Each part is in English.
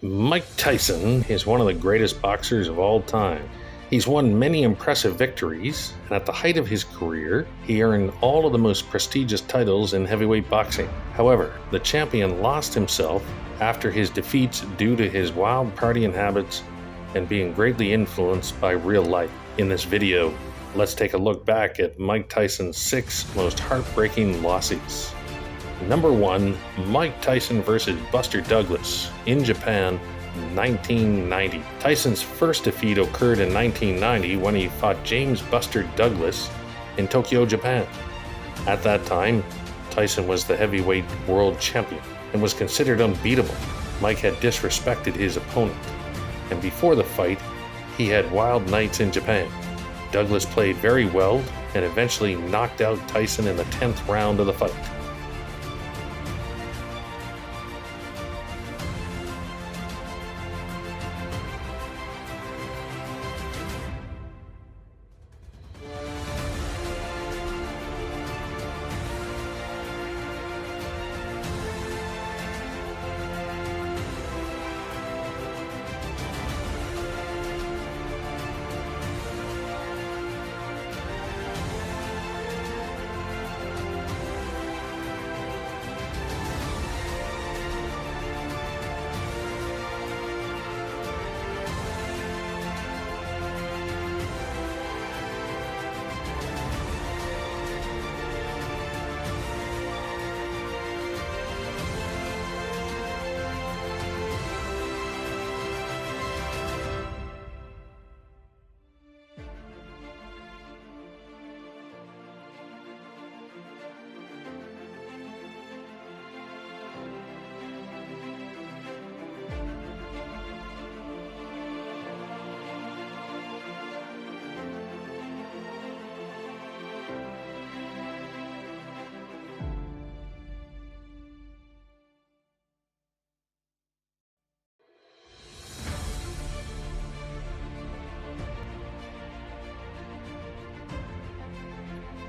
Mike Tyson is one of the greatest boxers of all time. He's won many impressive victories, and at the height of his career, he earned all of the most prestigious titles in heavyweight boxing. However, the champion lost himself after his defeats due to his wild partying habits and being greatly influenced by real life. In this video, let's take a look back at Mike Tyson's 6 most heartbreaking losses. Number 1, Mike Tyson versus Buster Douglas in Japan, 1990. Tyson's first defeat occurred in 1990 when he fought James Buster Douglas in Tokyo, Japan. At that time, Tyson was the heavyweight world champion and was considered unbeatable. Mike had disrespected his opponent, and before the fight, he had wild nights in Japan. Douglas played very well and eventually knocked out Tyson in the 10th round of the fight.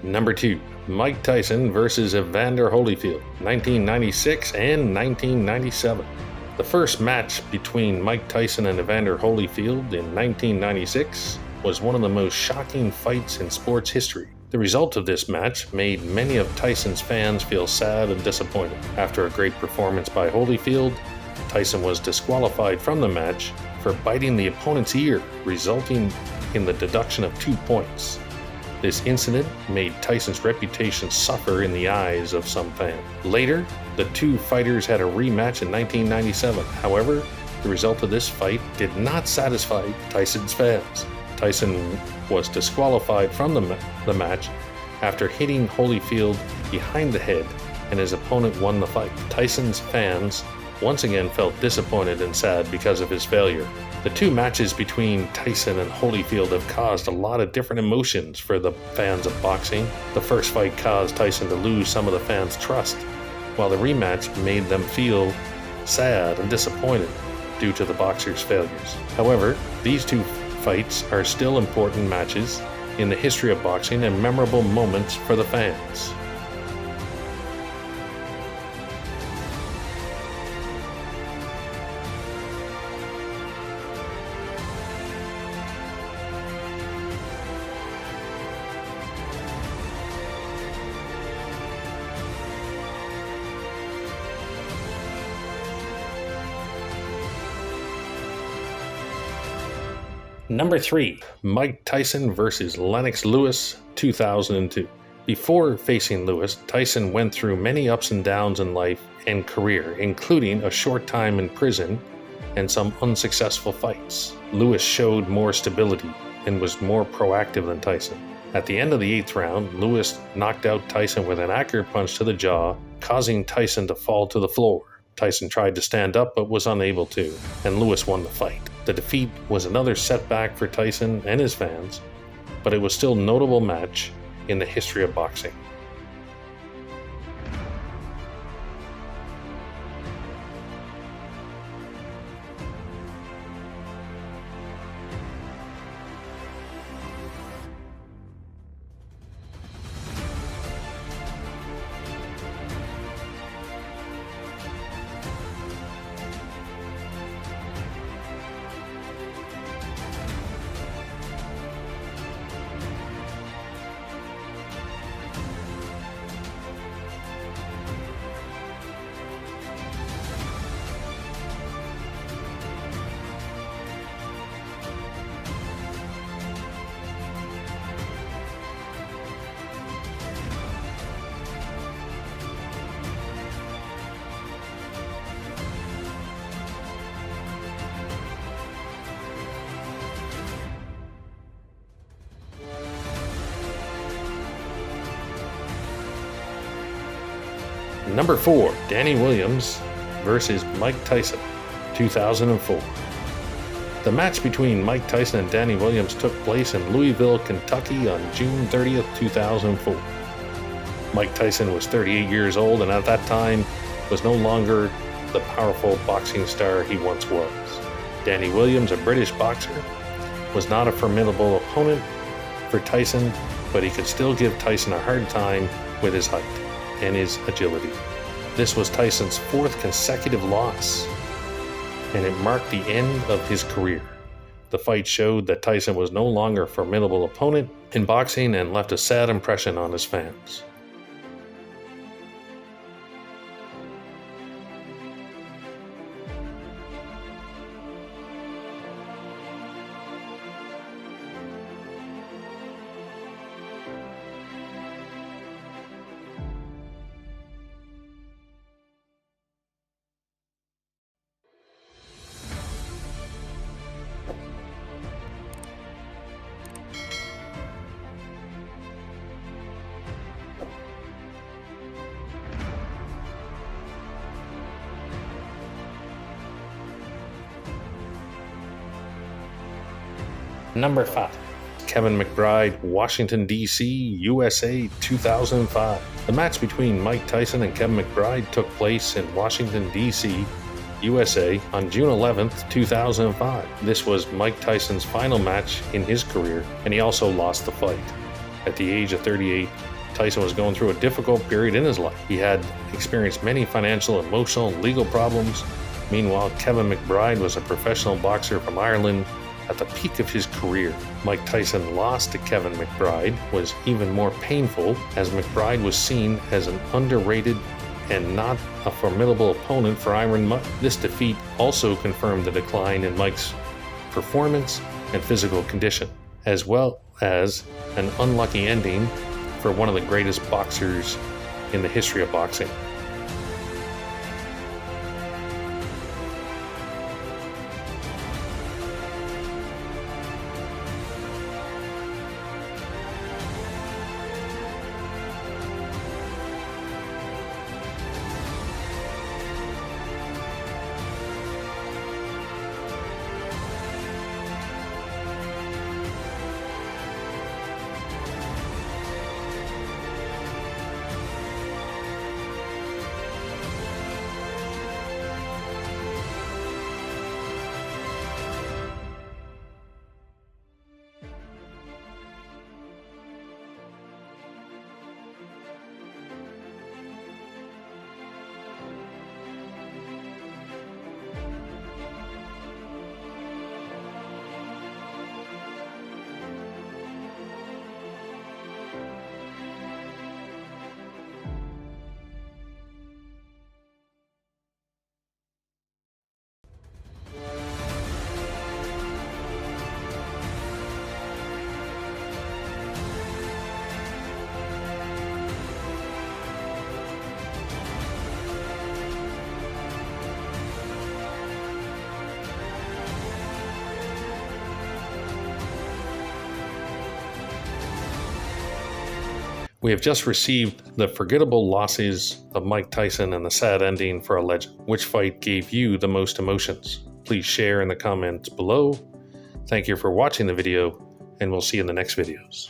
Number 2, Mike Tyson versus Evander Holyfield, 1996 and 1997. The first match between Mike Tyson and Evander Holyfield in 1996 was one of the most shocking fights in sports history. The result of this match made many of Tyson's fans feel sad and disappointed. After a great performance by Holyfield, Tyson was disqualified from the match for biting the opponent's ear, resulting in the deduction of 2 points. This incident made Tyson's reputation suffer in the eyes of some fans. Later, the two fighters had a rematch in 1997. However, the result of this fight did not satisfy Tyson's fans. Tyson was disqualified from the match after hitting Holyfield behind the head, and his opponent won the fight. Tyson's fans once again felt disappointed and sad because of his failure. The 2 matches between Tyson and Holyfield have caused a lot of different emotions for the fans of boxing. The first fight caused Tyson to lose some of the fans' trust, while the rematch made them feel sad and disappointed due to the boxer's failures. However, these 2 fights are still important matches in the history of boxing and memorable moments for the fans. Number 3, Mike Tyson versus Lennox Lewis, 2002. Before facing Lewis, Tyson went through many ups and downs in life and career, including a short time in prison and some unsuccessful fights. Lewis showed more stability and was more proactive than Tyson. At the end of the 8th round, Lewis knocked out Tyson with an accurate punch to the jaw, causing Tyson to fall to the floor. Tyson tried to stand up but was unable to, and Lewis won the fight. The defeat was another setback for Tyson and his fans, but it was still a notable match in the history of boxing. Number 4, Danny Williams versus Mike Tyson, 2004. The match between Mike Tyson and Danny Williams took place in Louisville, Kentucky on June 30th, 2004. Mike Tyson was 38 years old and at that time was no longer the powerful boxing star he once was. Danny Williams, a British boxer, was not a formidable opponent for Tyson, but he could still give Tyson a hard time with his height and his agility. This was Tyson's 4th consecutive loss, and it marked the end of his career. The fight showed that Tyson was no longer a formidable opponent in boxing and left a sad impression on his fans. Number 5, Kevin McBride, Washington, D.C., USA, 2005. The match between Mike Tyson and Kevin McBride took place in Washington, D.C., USA on June 11th, 2005. This was Mike Tyson's final match in his career, and he also lost the fight. At the age of 38, Tyson was going through a difficult period in his life. He had experienced many financial, emotional, and legal problems. Meanwhile, Kevin McBride was a professional boxer from Ireland at the peak of his career. Mike Tyson loss to Kevin McBride was even more painful, as McBride was seen as an underrated and not a formidable opponent for Iron Mike. This defeat also confirmed the decline in Mike's performance and physical condition, as well as an unlucky ending for one of the greatest boxers in the history of boxing. We have just received the forgettable losses of Mike Tyson and the sad ending for a legend. Which fight gave you the most emotions? Please share in the comments below. Thank you for watching the video, and we'll see you in the next videos.